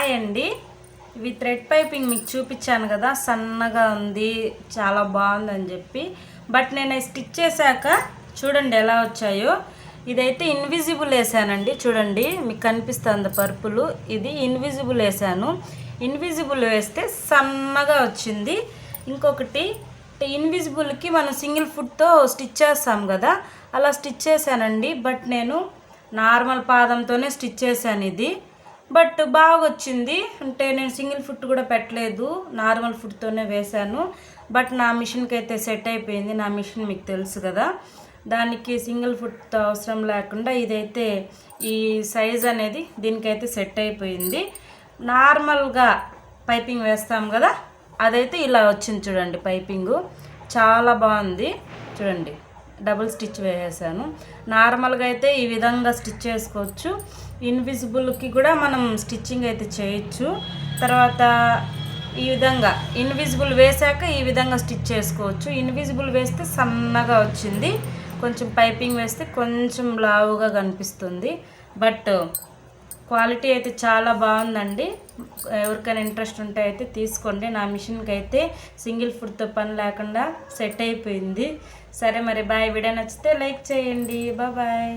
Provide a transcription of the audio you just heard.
Hi అండి. ఇవి thread piping మీకు చూపించాను కదా, సన్నగా ఉంది, చాలా బాగుందని చెప్పి. బట్ నేను స్టిచ్ చేశాక చూడండి ఎలా వచ్చాయో. ఇదైతే ఇన్విజిబుల్ వేసానండి, చూడండి మీకు కనిపిస్తుంది పర్పుల్. ఇది ఇన్విజిబుల్ వేసాను. ఇన్విజిబుల్ వేస్తే సన్నగా వచ్చింది. ఇంకొకటి ఇన్విజిబుల్కి మనం సింగిల్ ఫుట్తో స్టిచ్ చేస్తాం కదా, అలా స్టిచ్ చేశానండి. బట్ నేను నార్మల్ పాదంతోనే స్టిచ్ చేశాను ఇది. బట్ బాగా వచ్చింది. అంటే నేను సింగిల్ ఫుట్ కూడా పెట్టలేదు, నార్మల్ ఫుట్తోనే వేశాను. బట్ నా మిషన్కి అయితే సెట్ అయిపోయింది. నా మిషన్ మీకు తెలుసు కదా, దానికి సింగిల్ ఫుట్ అవసరం లేకుండా ఇదైతే ఈ సైజ్ అనేది దీనికైతే సెట్ అయిపోయింది. నార్మల్గా పైపింగ్ వేస్తాం కదా, అదైతే ఇలా వచ్చింది చూడండి. పైపింగు చాలా బాగుంది చూడండి. డబుల్ స్టిచ్ వేసాను. నార్మల్గా అయితే ఈ విధంగా స్టిచ్ చేసుకోవచ్చు. ఇన్విజిబుల్కి కూడా మనం స్టిచ్చింగ్ అయితే చేయొచ్చు. తర్వాత ఈ విధంగా ఇన్విజిబుల్ వేసాక ఈ విధంగా స్టిచ్ చేసుకోవచ్చు. ఇన్విజిబుల్ వేస్తే సన్నగా వచ్చింది, కొంచెం పైపింగ్ వేస్తే కొంచెం లావుగా కనిపిస్తుంది. బట్ క్వాలిటీ అయితే చాలా బాగుందండి. ఎవరికైనా ఇంట్రెస్ట్ ఉంటే అయితే తీసుకోండి. నా మిషన్కి అయితే సింగిల్ ఫుట్తో పని లేకుండా సెట్ అయిపోయింది. సరే మరి బాయ్. వీడియో నచ్చితే లైక్ చేయండి. బాయ్.